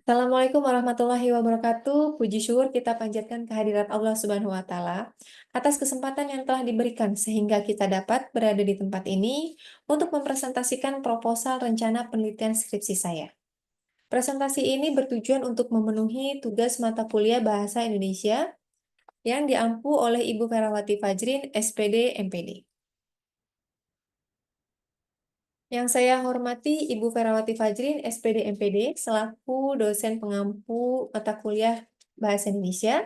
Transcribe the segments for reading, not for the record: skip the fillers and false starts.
Assalamualaikum warahmatullahi wabarakatuh. Puji syukur kita panjatkan kehadirat Allah Subhanahu wa Ta'ala atas kesempatan yang telah diberikan sehingga kita dapat berada di tempat ini untuk mempresentasikan proposal rencana penelitian skripsi saya. Presentasi ini bertujuan untuk memenuhi tugas mata kuliah Bahasa Indonesia yang diampu oleh Ibu Ferawati Fajrin, SPD, MPD. Yang saya hormati Ibu Ferawati Fajrin, SPD MPD, selaku dosen pengampu mata kuliah Bahasa Indonesia.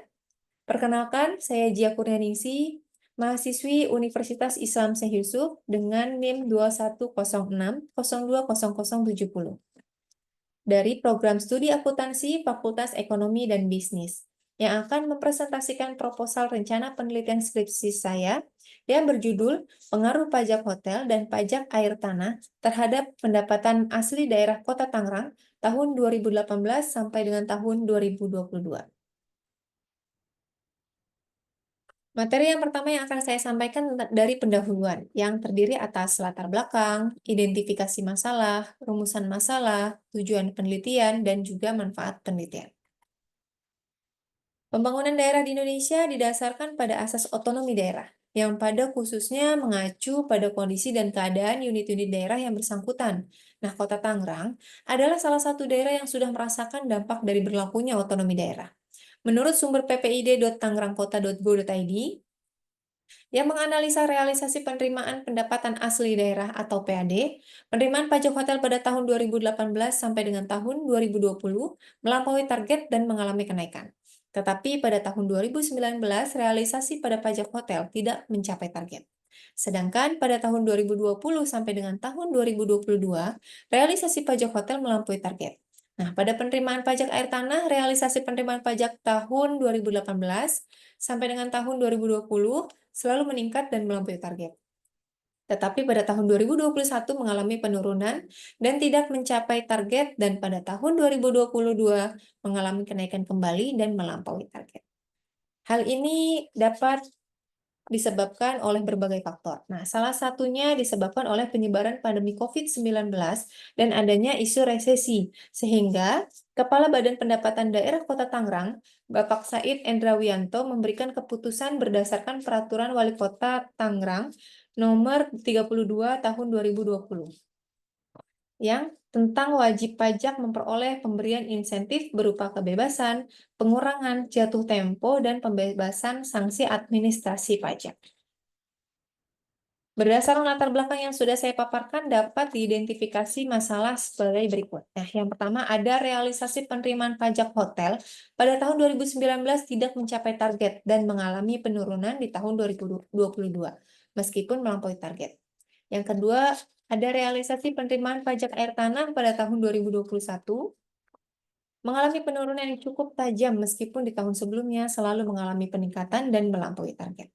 Perkenalkan, saya Jia Kurnianingsih, mahasiswi Universitas Islam Syekh Yusuf dengan NIM 2106020070 dari program studi akuntansi Fakultas Ekonomi dan Bisnis yang akan mempresentasikan proposal rencana penelitian skripsi saya yang berjudul Pengaruh Pajak Hotel dan Pajak Air Tanah terhadap Pendapatan Asli Daerah Kota Tangerang tahun 2018 sampai dengan tahun 2022. Materi yang pertama yang akan saya sampaikan dari pendahuluan, yang terdiri atas latar belakang, identifikasi masalah, rumusan masalah, tujuan penelitian, dan juga manfaat penelitian. Pembangunan daerah di Indonesia didasarkan pada asas otonomi daerah, yang pada khususnya mengacu pada kondisi dan keadaan unit-unit daerah yang bersangkutan. Nah, Kota Tangerang adalah salah satu daerah yang sudah merasakan dampak dari berlakunya otonomi daerah. Menurut sumber ppid.tangerangkota.go.id, yang menganalisa realisasi penerimaan pendapatan asli daerah atau PAD, penerimaan pajak hotel pada tahun 2018 sampai dengan tahun 2020 melampaui target dan mengalami kenaikan. Tetapi pada tahun 2019, realisasi pada pajak hotel tidak mencapai target. Sedangkan pada tahun 2020 sampai dengan tahun 2022, realisasi pajak hotel melampaui target. Nah, pada penerimaan pajak air tanah, realisasi penerimaan pajak tahun 2018 sampai dengan tahun 2020 selalu meningkat dan melampaui target. Tetapi pada tahun 2021 mengalami penurunan dan tidak mencapai target, dan pada tahun 2022 mengalami kenaikan kembali dan melampaui target. Hal ini dapat disebabkan oleh berbagai faktor. Nah, salah satunya disebabkan oleh penyebaran pandemi COVID-19 dan adanya isu resesi, sehingga Kepala Badan Pendapatan Daerah Kota Tangerang, Bapak Said Endrawianto, memberikan keputusan berdasarkan Peraturan Wali Kota Tangerang Nomor 32 Tahun 2020 yang tentang wajib pajak memperoleh pemberian insentif berupa kebebasan, pengurangan jatuh tempo, dan pembebasan sanksi administrasi pajak. Berdasarkan latar belakang yang sudah saya paparkan, dapat diidentifikasi masalah sebagai berikut. Nah, yang pertama ada realisasi penerimaan pajak hotel pada tahun 2019 tidak mencapai target dan mengalami penurunan di tahun 2022, meskipun melampaui target. Yang kedua, ada realisasi penerimaan pajak air tanah pada tahun 2021 mengalami penurunan yang cukup tajam meskipun di tahun sebelumnya selalu mengalami peningkatan dan melampaui target.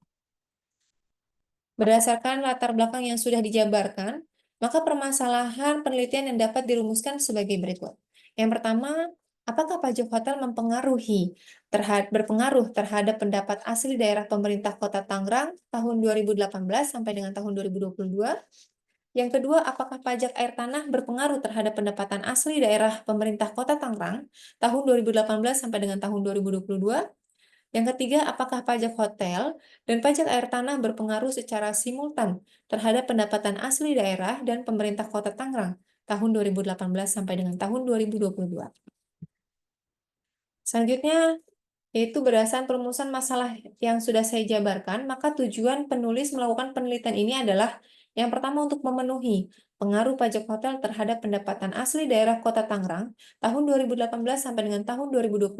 Berdasarkan latar belakang yang sudah dijabarkan, maka permasalahan penelitian yang dapat dirumuskan sebagai berikut. Yang pertama, apakah pajak hotel berpengaruh terhadap pendapat asli daerah pemerintah Kota Tangerang tahun 2018 sampai dengan tahun 2022? Yang kedua, apakah pajak air tanah berpengaruh terhadap pendapatan asli daerah pemerintah Kota Tangerang tahun 2018 sampai dengan tahun 2022? Yang ketiga, apakah pajak hotel dan pajak air tanah berpengaruh secara simultan terhadap pendapatan asli daerah dan pemerintah Kota Tangerang tahun 2018 sampai dengan tahun 2022? Selanjutnya, yaitu berdasarkan perumusan masalah yang sudah saya jabarkan, maka tujuan penulis melakukan penelitian ini adalah yang pertama untuk memenuhi pengaruh pajak hotel terhadap pendapatan asli daerah Kota Tangerang tahun 2018 sampai dengan tahun 2022.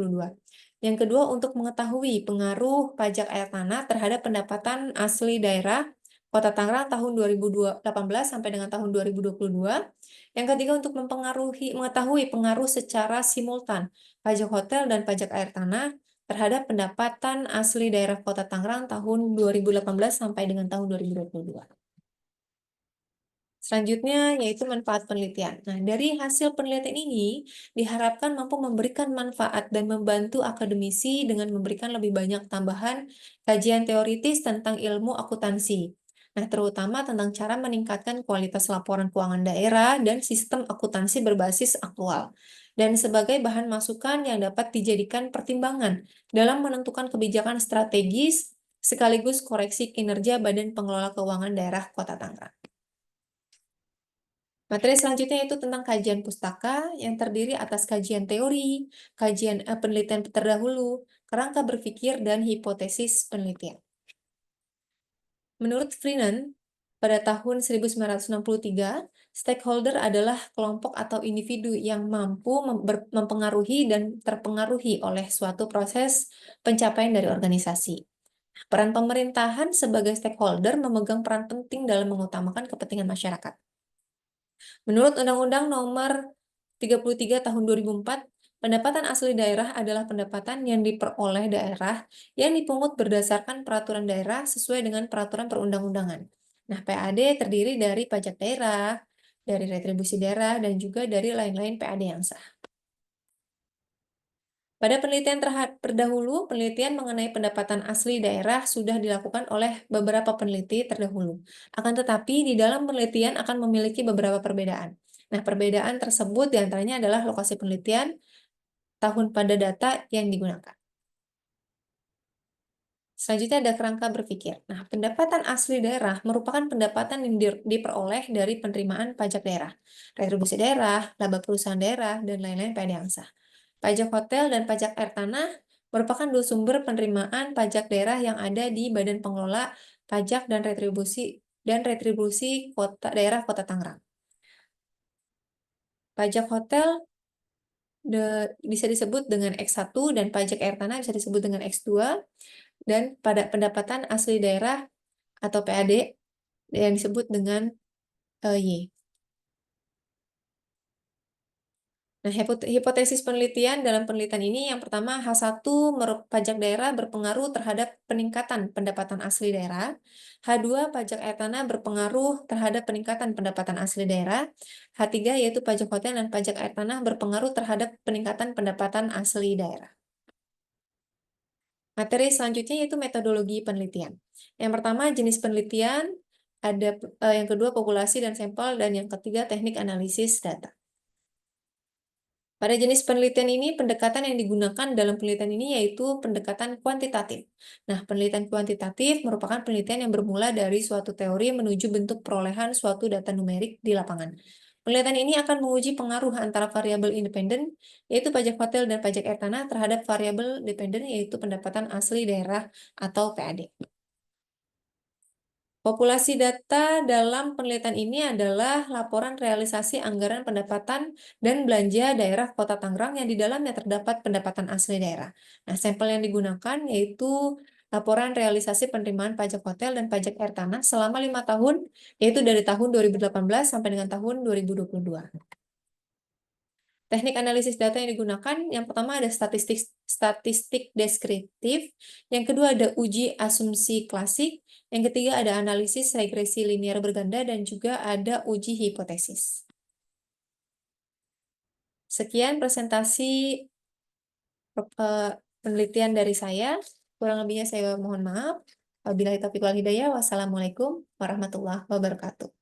Yang kedua, untuk mengetahui pengaruh pajak air tanah terhadap pendapatan asli daerah Kota Tangerang tahun 2018 sampai dengan tahun 2022. Yang ketiga, untuk mengetahui pengaruh secara simultan pajak hotel dan pajak air tanah terhadap pendapatan asli daerah Kota Tangerang tahun 2018 sampai dengan tahun 2022. Selanjutnya yaitu manfaat penelitian. Nah, dari hasil penelitian ini diharapkan mampu memberikan manfaat dan membantu akademisi dengan memberikan lebih banyak tambahan kajian teoritis tentang ilmu akuntansi. Nah, terutama tentang cara meningkatkan kualitas laporan keuangan daerah dan sistem akuntansi berbasis aktual. Dan sebagai bahan masukan yang dapat dijadikan pertimbangan dalam menentukan kebijakan strategis sekaligus koreksi kinerja Badan Pengelola Keuangan Daerah Kota Tangerang. Materi selanjutnya yaitu tentang kajian pustaka yang terdiri atas kajian teori, kajian penelitian terdahulu, kerangka berpikir, dan hipotesis penelitian. Menurut Freenan, pada tahun 1963, stakeholder adalah kelompok atau individu yang mampu mempengaruhi dan terpengaruhi oleh suatu proses pencapaian dari organisasi. Peran pemerintahan sebagai stakeholder memegang peran penting dalam mengutamakan kepentingan masyarakat. Menurut Undang-Undang Nomor 33 Tahun 2004, pendapatan asli daerah adalah pendapatan yang diperoleh daerah yang dipungut berdasarkan peraturan daerah sesuai dengan peraturan perundang-undangan. Nah, PAD terdiri dari pajak daerah, dari retribusi daerah, dan juga dari lain-lain PAD yang sah. Pada penelitian terdahulu, penelitian mengenai pendapatan asli daerah sudah dilakukan oleh beberapa peneliti terdahulu. Akan tetapi, di dalam penelitian akan memiliki beberapa perbedaan. Nah, perbedaan tersebut diantaranya adalah lokasi penelitian, tahun pada data yang digunakan. Selanjutnya ada kerangka berpikir. Nah, pendapatan asli daerah merupakan pendapatan yang diperoleh dari penerimaan pajak daerah, retribusi daerah, laba perusahaan daerah, dan lain-lain PAD yang sah. Pajak hotel dan pajak air tanah merupakan dua sumber penerimaan pajak daerah yang ada di Badan Pengelola Pajak dan Retribusi Daerah Kota Tangerang. Pajak hotel bisa disebut dengan X1 dan pajak air tanah bisa disebut dengan X2, dan pada pendapatan asli daerah atau PAD yang disebut dengan Y. Nah, hipotesis penelitian dalam penelitian ini yang pertama, H1 pajak daerah berpengaruh terhadap peningkatan pendapatan asli daerah. H2 pajak air tanah berpengaruh terhadap peningkatan pendapatan asli daerah. H3 yaitu pajak hotel dan pajak air tanah berpengaruh terhadap peningkatan pendapatan asli daerah. Materi selanjutnya yaitu metodologi penelitian. Yang pertama jenis penelitian, ada yang kedua populasi dan sampel, dan yang ketiga teknik analisis data. Pada jenis penelitian ini, pendekatan yang digunakan dalam penelitian ini yaitu pendekatan kuantitatif. Nah, penelitian kuantitatif merupakan penelitian yang bermula dari suatu teori menuju bentuk perolehan suatu data numerik di lapangan. Penelitian ini akan menguji pengaruh antara variabel independen, yaitu pajak hotel dan pajak air tanah, terhadap variabel dependen, yaitu pendapatan asli daerah atau PAD. Populasi data dalam penelitian ini adalah laporan realisasi anggaran pendapatan dan belanja daerah Kota Tangerang yang di dalamnya terdapat pendapatan asli daerah. Nah, sampel yang digunakan yaitu laporan realisasi penerimaan pajak hotel dan pajak air tanah selama 5 tahun, yaitu dari tahun 2018 sampai dengan tahun 2022. Teknik analisis data yang digunakan, yang pertama ada statistik deskriptif, yang kedua ada uji asumsi klasik, yang ketiga ada analisis regresi linear berganda, dan juga ada uji hipotesis. Sekian presentasi penelitian dari saya, kurang lebihnya saya mohon maaf. Wabillahi taufiq wal hidayah, wassalamualaikum warahmatullahi wabarakatuh.